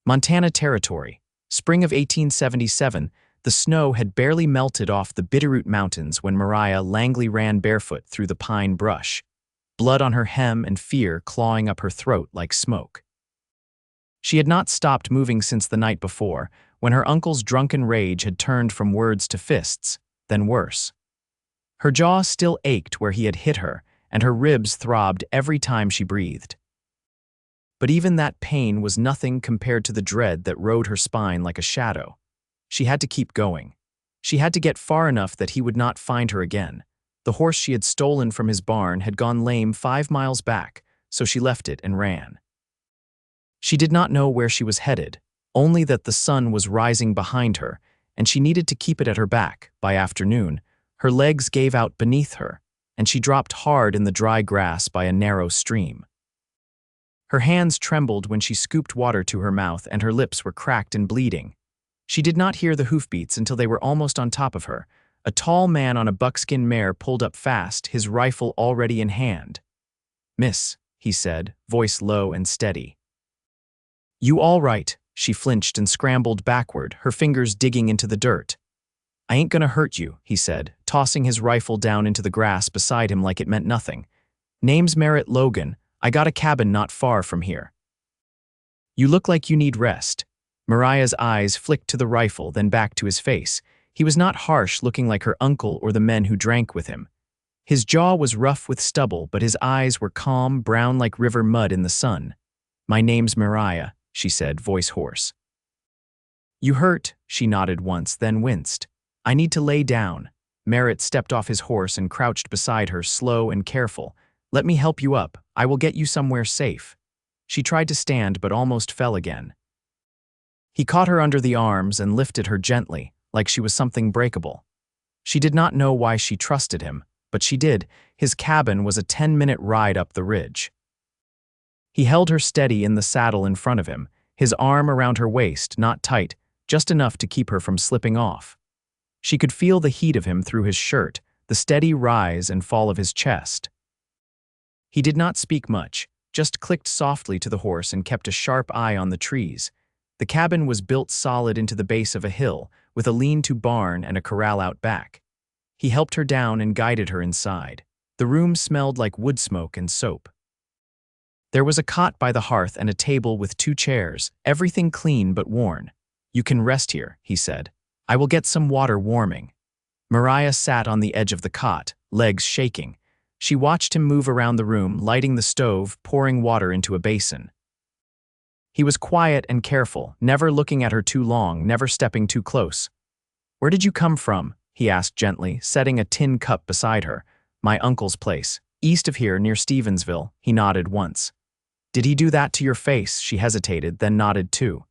Montana Territory. Spring of 1877, the snow had barely melted off the Bitterroot Mountains when Mariah Langley ran barefoot through the pine brush, blood on her hem and fear clawing up her throat like smoke. She had not stopped moving since the night before, when her uncle's drunken rage had turned from words to fists, then worse. Her jaw still ached where he had hit her, and her ribs throbbed every time she breathed. But even that pain was nothing compared to the dread that rode her spine like a shadow. She had to keep going. She had to get far enough that he would not find her again. The horse she had stolen from his barn had gone lame 5 miles back, so she left it and ran. She did not know where she was headed, only that the sun was rising behind her, and she needed to keep it at her back. By afternoon, her legs gave out beneath her, and she dropped hard in the dry grass by a narrow stream. Her hands trembled when she scooped water to her mouth, and her lips were cracked and bleeding. She did not hear the hoofbeats until they were almost on top of her. A tall man on a buckskin mare pulled up fast, his rifle already in hand. "Miss," he said, voice low and steady. "You all right?" She flinched and scrambled backward, her fingers digging into the dirt. "I ain't gonna hurt you," he said, tossing his rifle down into the grass beside him like it meant nothing. "Name's Merritt Logan. I got a cabin not far from here." "You look like you need rest." Mariah's eyes flicked to the rifle, then back to his face. He was not harsh, looking like her uncle or the men who drank with him. His jaw was rough with stubble, but his eyes were calm, brown like river mud in the sun. "My name's Mariah," she said, voice hoarse. "You hurt?" She nodded once, then winced. "I need to lay down." Merritt stepped off his horse and crouched beside her, slow and careful. "Let me help you up. I will get you somewhere safe." She tried to stand but almost fell again. He caught her under the arms and lifted her gently, like she was something breakable. She did not know why she trusted him, but she did. His cabin was a 10-minute ride up the ridge. He held her steady in the saddle in front of him, his arm around her waist, not tight, just enough to keep her from slipping off. She could feel the heat of him through his shirt, the steady rise and fall of his chest. He did not speak much, just clicked softly to the horse and kept a sharp eye on the trees. The cabin was built solid into the base of a hill, with a lean-to barn and a corral out back. He helped her down and guided her inside. The room smelled like wood smoke and soap. There was a cot by the hearth and a table with 2 chairs, everything clean but worn. "You can rest here," he said. "I will get some water warming." Mariah sat on the edge of the cot, legs shaking. She watched him move around the room, lighting the stove, pouring water into a basin. He was quiet and careful, never looking at her too long, never stepping too close. "Where did you come from?" he asked gently, setting a tin cup beside her. "My uncle's place. East of here, near Stevensville." He nodded once. "Did he do that to your face?" She hesitated, then nodded too.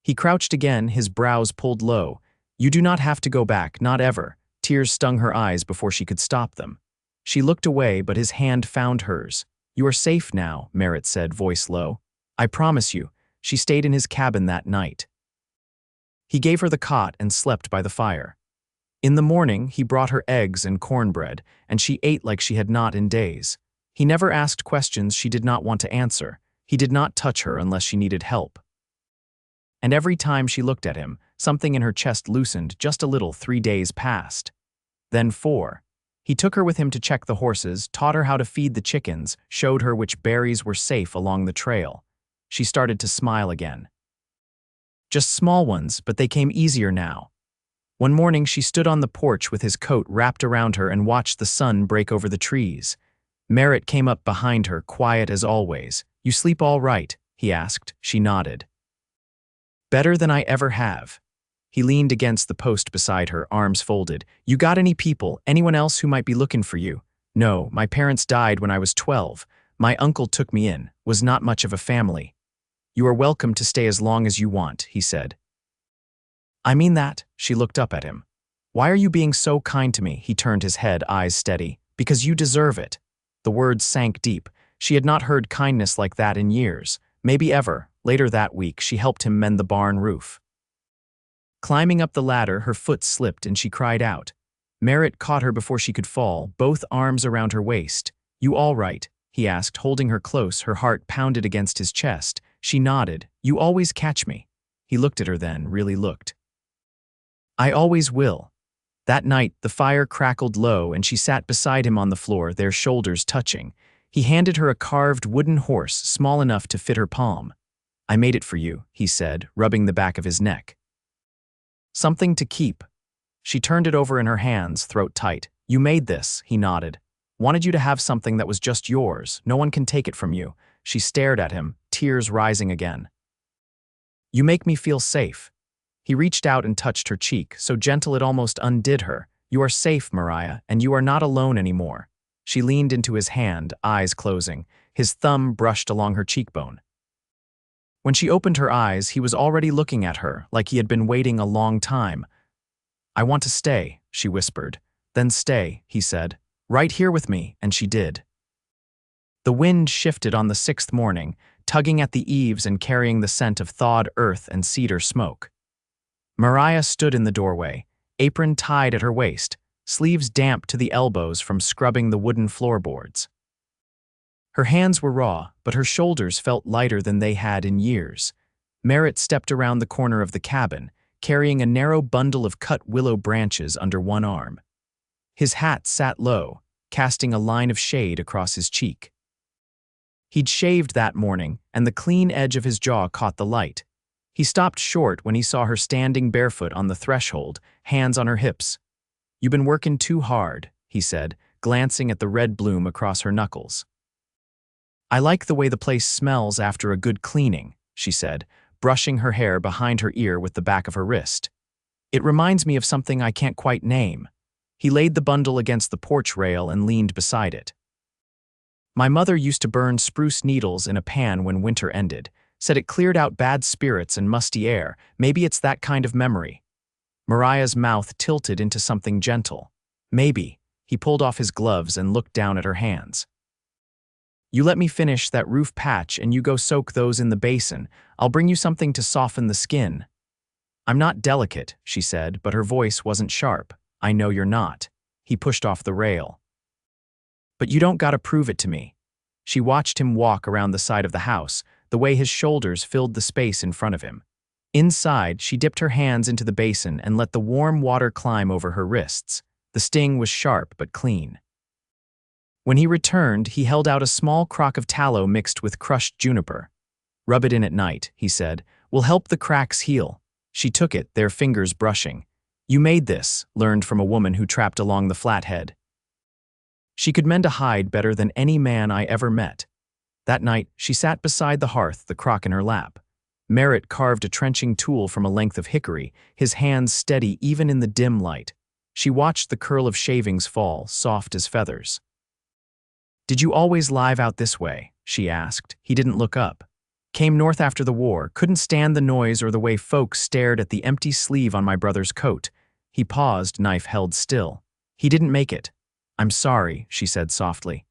He crouched again, his brows pulled low. "You do not have to go back, not ever." Tears stung her eyes before she could stop them. She looked away, but his hand found hers. "You are safe now," Merritt said, voice low. "I promise you." She stayed in his cabin that night. He gave her the cot and slept by the fire. In the morning, he brought her eggs and cornbread, and she ate like she had not in days. He never asked questions she did not want to answer. He did not touch her unless she needed help. And every time she looked at him, something in her chest loosened just a little. 3 days passed. Then 4. He took her with him to check the horses, taught her how to feed the chickens, showed her which berries were safe along the trail. She started to smile again. Just small ones, but they came easier now. One morning she stood on the porch with his coat wrapped around her and watched the sun break over the trees. Merritt came up behind her, quiet as always. "You sleep all right?" he asked. She nodded. "Better than I ever have." He leaned against the post beside her, arms folded. "You got any people, anyone else who might be looking for you?" "No, my parents died when I was 12. My uncle took me in, was not much of a family." "You are welcome to stay as long as you want," he said. "I mean that." She looked up at him. "Why are you being so kind to me?" He turned his head, eyes steady. "Because you deserve it." The words sank deep. She had not heard kindness like that in years, maybe ever. Later that week, she helped him mend the barn roof. Climbing up the ladder, her foot slipped and she cried out. Merritt caught her before she could fall, both arms around her waist. "You all right?" he asked, holding her close. Her heart pounded against his chest. She nodded. You always catch me. He looked at her then, really looked. I always will. That night, the fire crackled low and she sat beside him on the floor, their shoulders touching. He handed her a carved wooden horse small enough to fit her palm. I made it for you, he said, rubbing the back of his neck. Something to keep. She turned it over in her hands, throat tight. You made this, he nodded. Wanted you to have something that was just yours. No one can take it from you. She stared at him, tears rising again. You make me feel safe. He reached out and touched her cheek, so gentle it almost undid her. You are safe, Mariah, and you are not alone anymore. She leaned into his hand, eyes closing. His thumb brushed along her cheekbone. When she opened her eyes, he was already looking at her, like he had been waiting a long time. I want to stay, she whispered. Then stay, he said. Right here with me, and she did. The wind shifted on the 6th morning, tugging at the eaves and carrying the scent of thawed earth and cedar smoke. Mariah stood in the doorway, apron tied at her waist, sleeves damp to the elbows from scrubbing the wooden floorboards. Her hands were raw, but her shoulders felt lighter than they had in years. Merritt stepped around the corner of the cabin, carrying a narrow bundle of cut willow branches under one arm. His hat sat low, casting a line of shade across his cheek. He'd shaved that morning, and the clean edge of his jaw caught the light. He stopped short when he saw her standing barefoot on the threshold, hands on her hips. You've been working too hard, he said, glancing at the red bloom across her knuckles. I like the way the place smells after a good cleaning, she said, brushing her hair behind her ear with the back of her wrist. It reminds me of something I can't quite name. He laid the bundle against the porch rail and leaned beside it. My mother used to burn spruce needles in a pan when winter ended, said it cleared out bad spirits and musty air. Maybe it's that kind of memory. Mariah's mouth tilted into something gentle. Maybe. He pulled off his gloves and looked down at her hands. You let me finish that roof patch and you go soak those in the basin. I'll bring you something to soften the skin. I'm not delicate, she said, but her voice wasn't sharp. I know you're not. He pushed off the rail. But you don't gotta prove it to me. She watched him walk around the side of the house, the way his shoulders filled the space in front of him. Inside, she dipped her hands into the basin and let the warm water climb over her wrists. The sting was sharp but clean. When he returned, he held out a small crock of tallow mixed with crushed juniper. Rub it in at night, he said. Will help the cracks heal. She took it, their fingers brushing. You made this, learned from a woman who trapped along the flathead. She could mend a hide better than any man I ever met. That night, she sat beside the hearth, the crock in her lap. Merritt carved a trenching tool from a length of hickory, his hands steady even in the dim light. She watched the curl of shavings fall, soft as feathers. Did you always live out this way? She asked. He didn't look up. Came north after the war, couldn't stand the noise or the way folks stared at the empty sleeve on my brother's coat. He paused, knife held still. He didn't make it. I'm sorry, she said softly.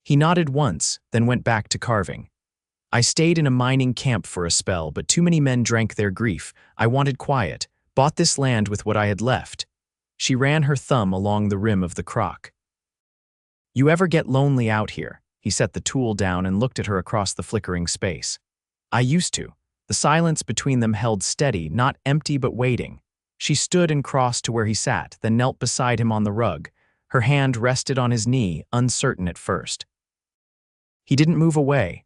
He nodded once, then went back to carving. I stayed in a mining camp for a spell, but too many men drank their grief. I wanted quiet, bought this land with what I had left. She ran her thumb along the rim of the crock. You ever get lonely out here? He set the tool down and looked at her across the flickering space. I used to. The silence between them held steady, not empty but waiting. She stood and crossed to where he sat, then knelt beside him on the rug. Her hand rested on his knee, uncertain at first. He didn't move away.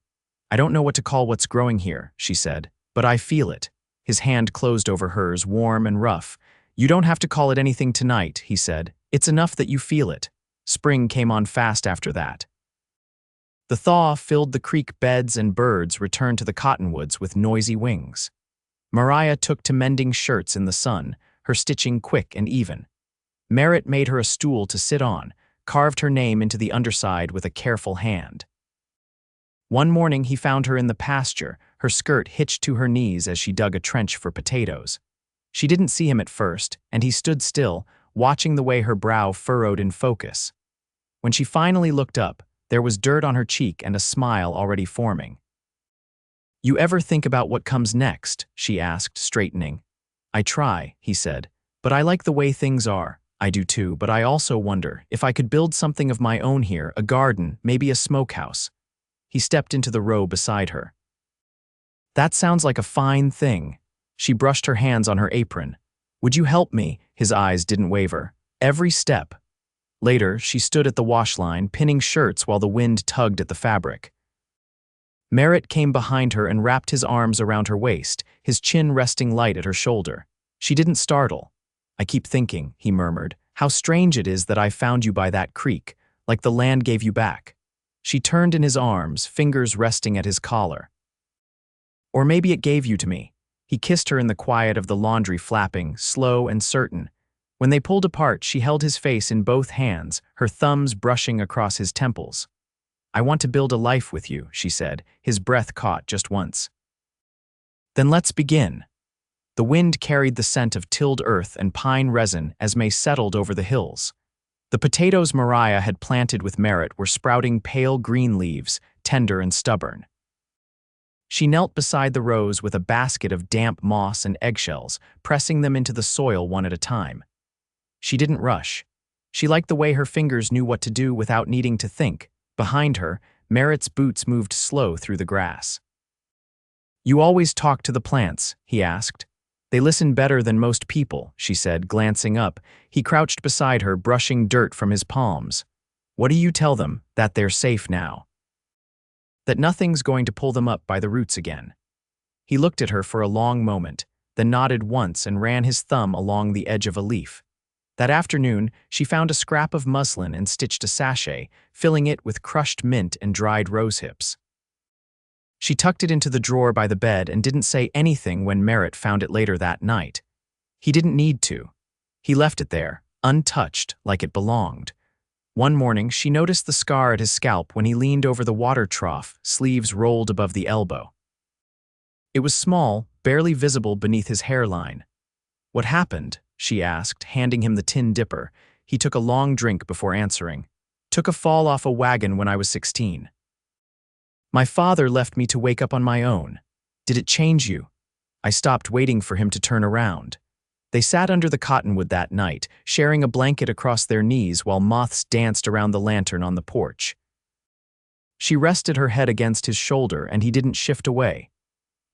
I don't know what to call what's growing here, she said, but I feel it. His hand closed over hers, warm and rough. You don't have to call it anything tonight, he said. It's enough that you feel it. Spring came on fast after that. The thaw filled the creek beds and birds returned to the cottonwoods with noisy wings. Mariah took to mending shirts in the sun, her stitching quick and even. Merritt made her a stool to sit on, carved her name into the underside with a careful hand. One morning he found her in the pasture, her skirt hitched to her knees as she dug a trench for potatoes. She didn't see him at first, and he stood still, watching the way her brow furrowed in focus. When she finally looked up, there was dirt on her cheek and a smile already forming. You ever think about what comes next? She asked, straightening. I try, he said, but I like the way things are. I do too, but I also wonder if I could build something of my own here, a garden, maybe a smokehouse. He stepped into the row beside her. That sounds like a fine thing. She brushed her hands on her apron. Would you help me? His eyes didn't waver. Every step. Later, she stood at the wash line, pinning shirts while the wind tugged at the fabric. Merritt came behind her and wrapped his arms around her waist, his chin resting light at her shoulder. She didn't startle. I keep thinking, he murmured, how strange it is that I found you by that creek, like the land gave you back. She turned in his arms, fingers resting at his collar. Or maybe it gave you to me. He kissed her in the quiet of the laundry flapping, slow and certain. When they pulled apart, she held his face in both hands, her thumbs brushing across his temples. I want to build a life with you, she said, his breath caught just once. Then let's begin. The wind carried the scent of tilled earth and pine resin as May settled over the hills. The potatoes Mariah had planted with Merritt were sprouting pale green leaves, tender and stubborn. She knelt beside the rows with a basket of damp moss and eggshells, pressing them into the soil one at a time. She didn't rush. She liked the way her fingers knew what to do without needing to think. Behind her, Merritt's boots moved slow through the grass. You always talk to the plants, he asked. They listen better than most people, she said, glancing up. He crouched beside her, brushing dirt from his palms. What do you tell them? That they're safe now. That nothing's going to pull them up by the roots again. He looked at her for a long moment, then nodded once and ran his thumb along the edge of a leaf. That afternoon, she found a scrap of muslin and stitched a sachet, filling it with crushed mint and dried rose hips. She tucked it into the drawer by the bed and didn't say anything when Merritt found it later that night. He didn't need to. He left it there, untouched, like it belonged. One morning, she noticed the scar at his scalp when he leaned over the water trough, sleeves rolled above the elbow. It was small, barely visible beneath his hairline. What happened? She asked, handing him the tin dipper. He took a long drink before answering. Took a fall off a wagon when I was 16. My father left me to wake up on my own. Did it change you? I stopped waiting for him to turn around. They sat under the cottonwood that night, sharing a blanket across their knees while moths danced around the lantern on the porch. She rested her head against his shoulder and he didn't shift away.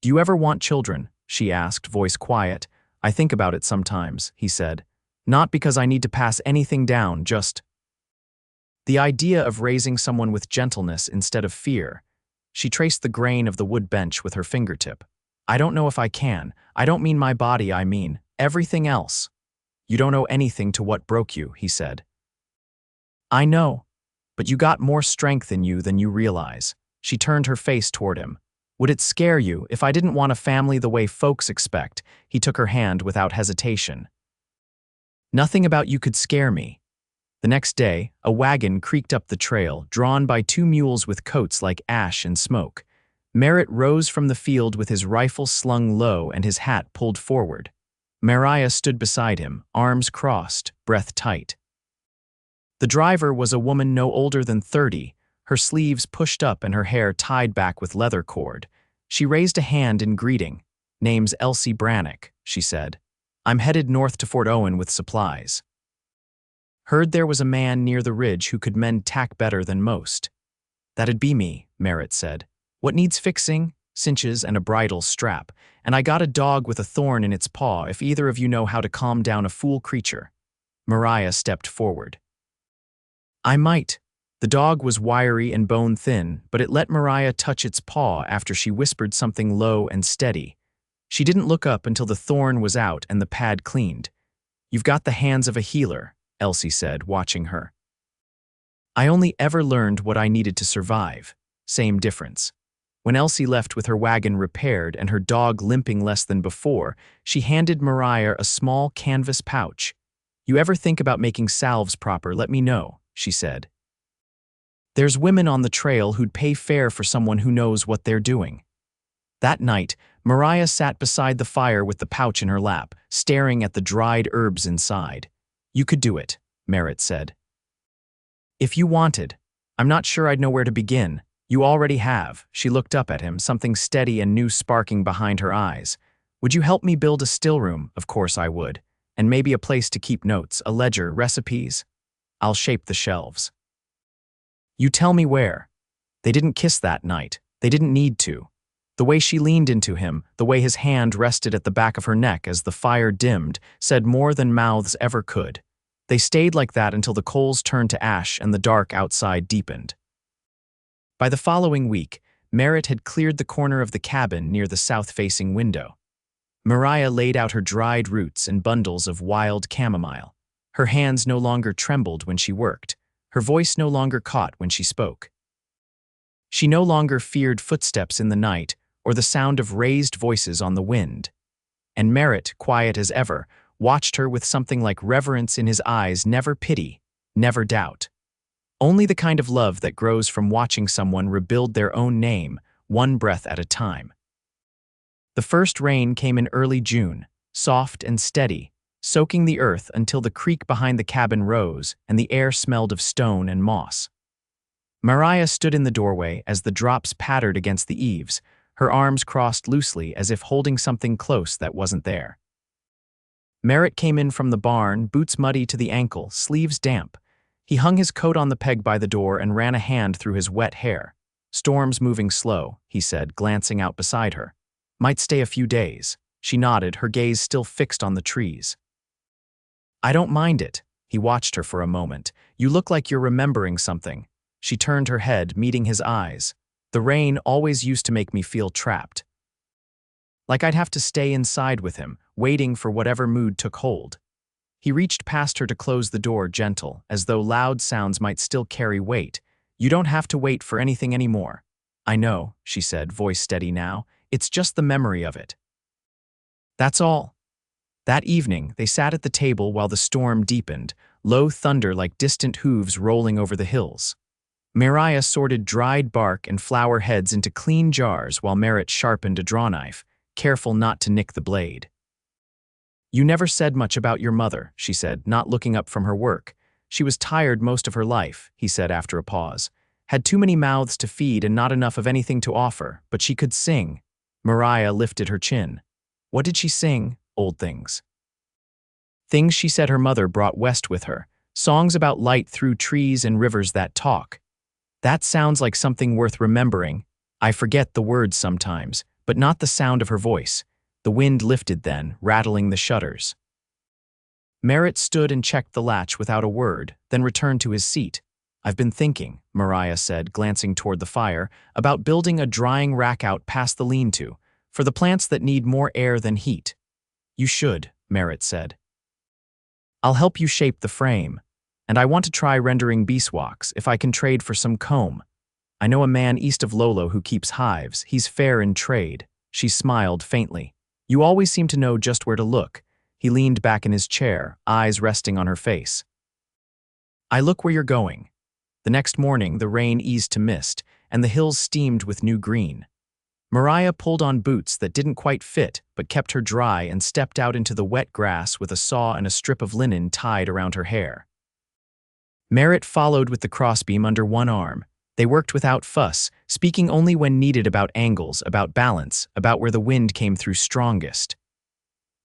Do you ever want children? She asked, voice quiet. I think about it sometimes, he said. Not because I need to pass anything down, just the idea of raising someone with gentleness instead of fear. She traced the grain of the wood bench with her fingertip. I don't know if I can. I don't mean my body, I mean everything else. You don't owe anything to what broke you, he said. I know, but you got more strength in you than you realize. She turned her face toward him. Would it scare you if I didn't want a family the way folks expect? He took her hand without hesitation. Nothing about you could scare me. The next day, a wagon creaked up the trail, drawn by two mules with coats like ash and smoke. Merritt rose from the field with his rifle slung low and his hat pulled forward. Mariah stood beside him, arms crossed, breath tight. The driver was a woman no older than 30, her sleeves pushed up and her hair tied back with leather cord. She raised a hand in greeting. Name's Elsie Brannock, she said. I'm headed north to Fort Owen with supplies. Heard there was a man near the ridge who could mend tack better than most. That'd be me, Merritt said. What needs fixing? Cinches and a bridle strap. And I got a dog with a thorn in its paw if either of you know how to calm down a fool creature. Mariah stepped forward. I might. The dog was wiry and bone-thin, but it let Mariah touch its paw after she whispered something low and steady. She didn't look up until the thorn was out and the pad cleaned. You've got the hands of a healer, Elsie said, watching her. I only ever learned what I needed to survive. Same difference. When Elsie left with her wagon repaired and her dog limping less than before, she handed Mariah a small canvas pouch. You ever think about making salves proper, let me know, she said. There's women on the trail who'd pay fair for someone who knows what they're doing. That night, Mariah sat beside the fire with the pouch in her lap, staring at the dried herbs inside. You could do it, Merritt said. If you wanted. I'm not sure I'd know where to begin. You already have. She looked up at him, something steady and new sparking behind her eyes. Would you help me build a still room? Of course I would. And maybe a place to keep notes, a ledger, recipes. I'll shape the shelves. You tell me where. They didn't kiss that night. They didn't need to. The way she leaned into him, the way his hand rested at the back of her neck as the fire dimmed, said more than mouths ever could. They stayed like that until the coals turned to ash and the dark outside deepened. By the following week, Merritt had cleared the corner of the cabin near the south-facing window. Mariah laid out her dried roots and bundles of wild chamomile. Her hands no longer trembled when she worked. Her voice no longer caught when she spoke. She no longer feared footsteps in the night or the sound of raised voices on the wind. And Merritt, quiet as ever, watched her with something like reverence in his eyes, never pity, never doubt. Only the kind of love that grows from watching someone rebuild their own name, one breath at a time. The first rain came in early June, soft and steady, soaking the earth until the creek behind the cabin rose and the air smelled of stone and moss. Mariah stood in the doorway as the drops pattered against the eaves, her arms crossed loosely as if holding something close that wasn't there. Merritt came in from the barn, boots muddy to the ankle, sleeves damp. He hung his coat on the peg by the door and ran a hand through his wet hair. "Storm's moving slow," he said, glancing out beside her. "Might stay a few days." She nodded, her gaze still fixed on the trees. "I don't mind it." He watched her for a moment. "You look like you're remembering something." She turned her head, meeting his eyes. "The rain always used to make me feel trapped. Like I'd have to stay inside with him, waiting for whatever mood took hold." He reached past her to close the door, gentle, as though loud sounds might still carry weight. "You don't have to wait for anything anymore." "I know," she said, voice steady now. "It's just the memory of it. That's all." That evening, they sat at the table while the storm deepened, low thunder like distant hooves rolling over the hills. Mariah sorted dried bark and flower heads into clean jars while Merritt sharpened a drawknife, careful not to nick the blade. "You never said much about your mother," she said, not looking up from her work. "She was tired most of her life," he said after a pause. "Had too many mouths to feed and not enough of anything to offer, but she could sing." Mariah lifted her chin. "What did she sing?" "Old things." Things she said her mother brought west with her. Songs about light through trees and rivers that talk. "That sounds like something worth remembering. I forget the words sometimes, but not the sound of her voice." The wind lifted then, rattling the shutters. Merritt stood and checked the latch without a word, then returned to his seat. "I've been thinking," Mariah said, glancing toward the fire, "about building a drying rack out past the lean-to, for the plants that need more air than heat." "You should," Merritt said. "I'll help you shape the frame. And I want to try rendering beeswax, if I can trade for some comb. I know a man east of Lolo who keeps hives. He's fair in trade." She smiled faintly. "You always seem to know just where to look." He leaned back in his chair, eyes resting on her face. "I look where you're going." The next morning, the rain eased to mist, and the hills steamed with new green. Mariah pulled on boots that didn't quite fit, but kept her dry, and stepped out into the wet grass with a saw and a strip of linen tied around her hair. Merritt followed with the crossbeam under one arm. They worked without fuss, speaking only when needed about angles, about balance, about where the wind came through strongest.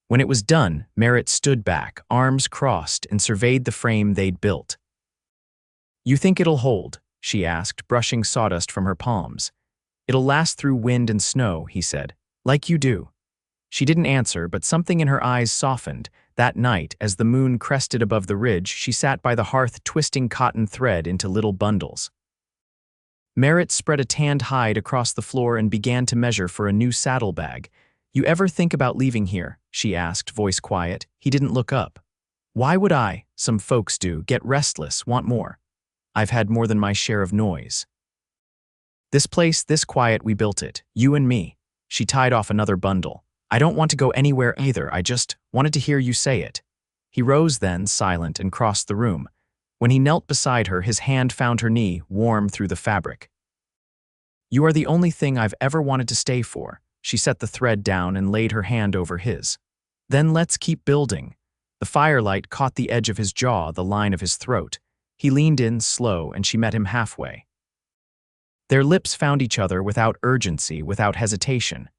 When it was done, Merritt stood back, arms crossed, and surveyed the frame they'd built. "You think it'll hold?" she asked, brushing sawdust from her palms. "It'll last through wind and snow," he said. "Like you do." She didn't answer, but something in her eyes softened. That night, as the moon crested above the ridge, she sat by the hearth twisting cotton thread into little bundles. Merritt spread a tanned hide across the floor and began to measure for a new saddlebag. "You ever think about leaving here?" she asked, voice quiet. He didn't look up. "Why would I? Some folks do. Get restless, want more. I've had more than my share of noise. This place, this quiet, we built it. You and me." She tied off another bundle. "I don't want to go anywhere either. I just wanted to hear you say it." He rose then, silent, and crossed the room. When he knelt beside her, his hand found her knee, warm through the fabric. "You are the only thing I've ever wanted to stay for." She set the thread down and laid her hand over his. "Then let's keep building." The firelight caught the edge of his jaw, the line of his throat. He leaned in, slow, and she met him halfway. Their lips found each other without urgency, without hesitation.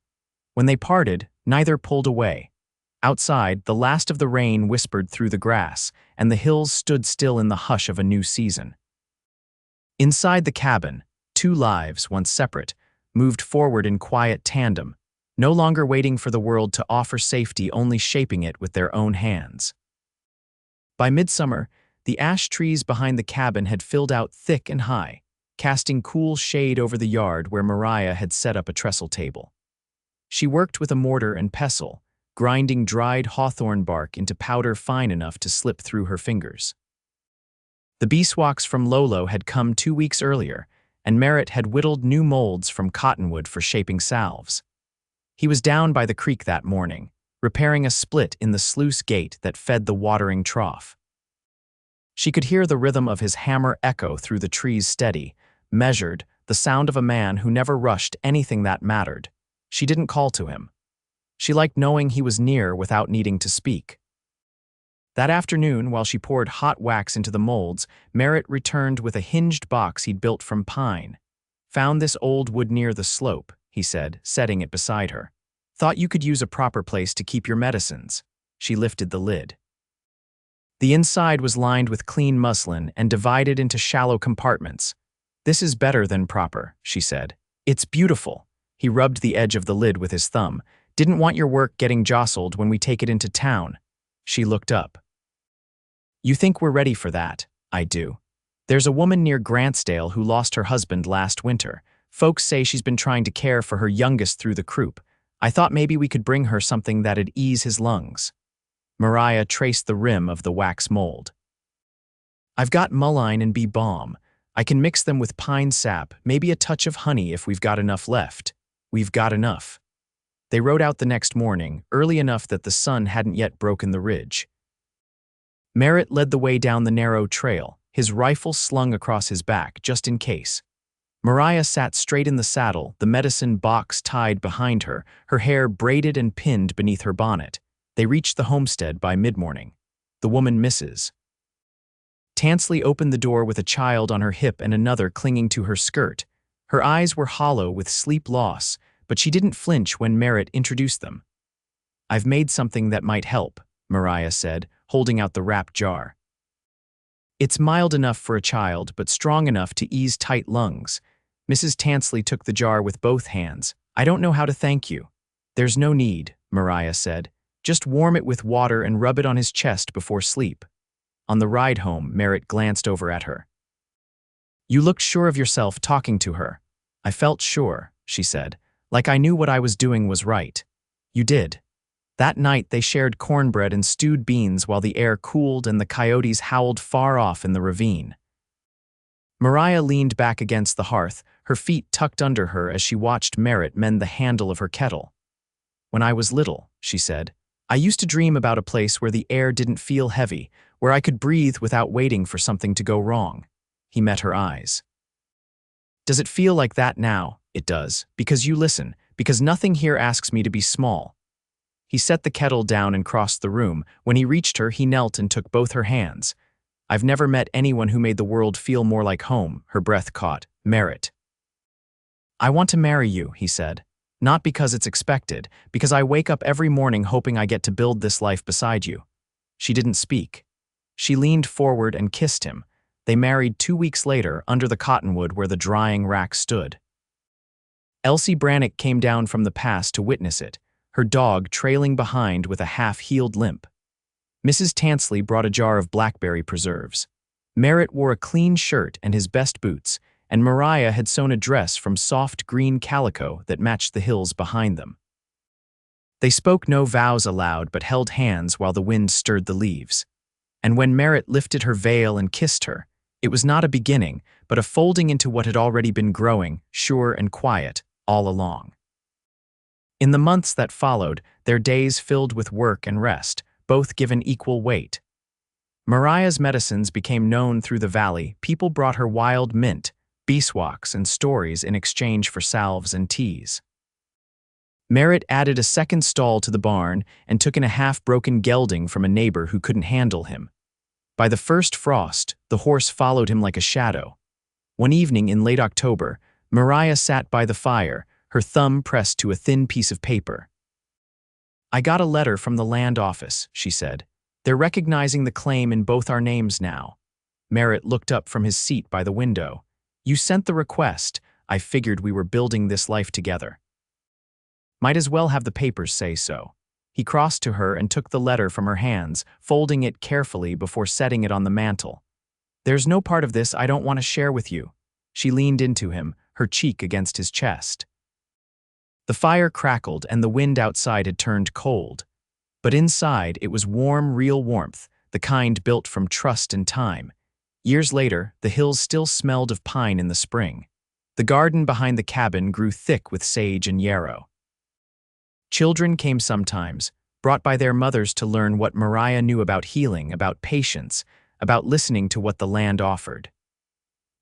When they parted, neither pulled away. Outside, the last of the rain whispered through the grass, and the hills stood still in the hush of a new season. Inside the cabin, two lives, once separate, moved forward in quiet tandem, no longer waiting for the world to offer safety, only shaping it with their own hands. By midsummer, the ash trees behind the cabin had filled out thick and high, casting cool shade over the yard where Mariah had set up a trestle table. She worked with a mortar and pestle, grinding dried hawthorn bark into powder fine enough to slip through her fingers. The beeswax from Lolo had come 2 weeks earlier, and Merritt had whittled new molds from cottonwood for shaping salves. He was down by the creek that morning, repairing a split in the sluice gate that fed the watering trough. She could hear the rhythm of his hammer echo through the trees, steady, measured, the sound of a man who never rushed anything that mattered. She didn't call to him. She liked knowing he was near without needing to speak. That afternoon, while she poured hot wax into the molds, Merritt returned with a hinged box he'd built from pine. "Found this old wood near the slope," he said, setting it beside her. "Thought you could use a proper place to keep your medicines." She lifted the lid. The inside was lined with clean muslin and divided into shallow compartments. "This is better than proper," she said. "It's beautiful." He rubbed the edge of the lid with his thumb. "Didn't want your work getting jostled when we take it into town." She looked up. "You think we're ready for that?" "I do. There's a woman near Grantsdale who lost her husband last winter. Folks say she's been trying to care for her youngest through the croup. I thought maybe we could bring her something that'd ease his lungs." Mariah traced the rim of the wax mold. "I've got mullein and bee balm. I can mix them with pine sap, maybe a touch of honey if we've got enough left." "We've got enough." They rode out the next morning, early enough that the sun hadn't yet broken the ridge. Merritt led the way down the narrow trail, his rifle slung across his back, just in case. Mariah sat straight in the saddle, the medicine box tied behind her, her hair braided and pinned beneath her bonnet. They reached the homestead by mid-morning. The woman, Mrs. Tansley, opened the door with a child on her hip and another clinging to her skirt. Her eyes were hollow with sleep loss, but she didn't flinch when Merritt introduced them. "I've made something that might help," Mariah said, holding out the wrapped jar. "It's mild enough for a child, but strong enough to ease tight lungs." Mrs. Tansley took the jar with both hands. "I don't know how to thank you." "There's no need," Mariah said. "Just warm it with water and rub it on his chest before sleep." On the ride home, Merritt glanced over at her. "You looked sure of yourself talking to her." "I felt sure," she said, "like I knew what I was doing was right." "You did." That night they shared cornbread and stewed beans while the air cooled and the coyotes howled far off in the ravine. Mariah leaned back against the hearth, her feet tucked under her as she watched Merritt mend the handle of her kettle. "When I was little," she said, "I used to dream about a place where the air didn't feel heavy, where I could breathe without waiting for something to go wrong." He met her eyes. "Does it feel like that now?" "It does, because you listen, because nothing here asks me to be small." He set the kettle down and crossed the room. When he reached her, he knelt and took both her hands. "I've never met anyone who made the world feel more like home," her breath caught. "Merritt." "I want to marry you," he said. "Not because it's expected, because I wake up every morning hoping I get to build this life beside you." She didn't speak. She leaned forward and kissed him. They married 2 weeks later under the cottonwood where the drying rack stood. Elsie Brannock came down from the pass to witness it, her dog trailing behind with a half-healed limp. Mrs. Tansley brought a jar of blackberry preserves. Merritt wore a clean shirt and his best boots, and Mariah had sewn a dress from soft green calico that matched the hills behind them. They spoke no vows aloud but held hands while the wind stirred the leaves. And when Merritt lifted her veil and kissed her, it was not a beginning, but a folding into what had already been growing, sure and quiet, all along. In the months that followed, their days filled with work and rest, both given equal weight. Mariah's medicines became known through the valley. People brought her wild mint, beeswax, and stories in exchange for salves and teas. Merritt added a second stall to the barn and took in a half-broken gelding from a neighbor who couldn't handle him. By the first frost, the horse followed him like a shadow. One evening in late October, Mariah sat by the fire, her thumb pressed to a thin piece of paper. "I got a letter from the land office," she said. "They're recognizing the claim in both our names now." Merritt looked up from his seat by the window. "You sent the request. I figured we were building this life together. Might as well have the papers say so. He crossed to her and took the letter from her hands, folding it carefully before setting it on the mantel. There's no part of this I don't want to share with you. She leaned into him, her cheek against his chest. The fire crackled and the wind outside had turned cold. But inside, it was warm, real warmth, the kind built from trust and time. Years later, the hills still smelled of pine in the spring. The garden behind the cabin grew thick with sage and yarrow. Children came sometimes, brought by their mothers to learn what Mariah knew about healing, about patience, about listening to what the land offered.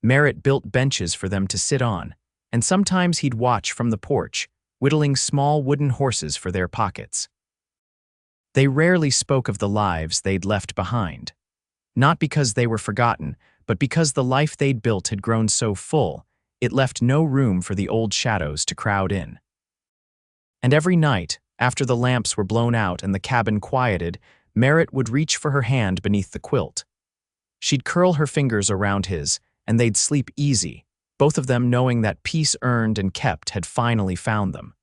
Merritt built benches for them to sit on, and sometimes he'd watch from the porch, whittling small wooden horses for their pockets. They rarely spoke of the lives they'd left behind. Not because they were forgotten, but because the life they'd built had grown so full, it left no room for the old shadows to crowd in. And every night, after the lamps were blown out and the cabin quieted, Merritt would reach for her hand beneath the quilt. She'd curl her fingers around his, and they'd sleep easy, both of them knowing that peace earned and kept had finally found them.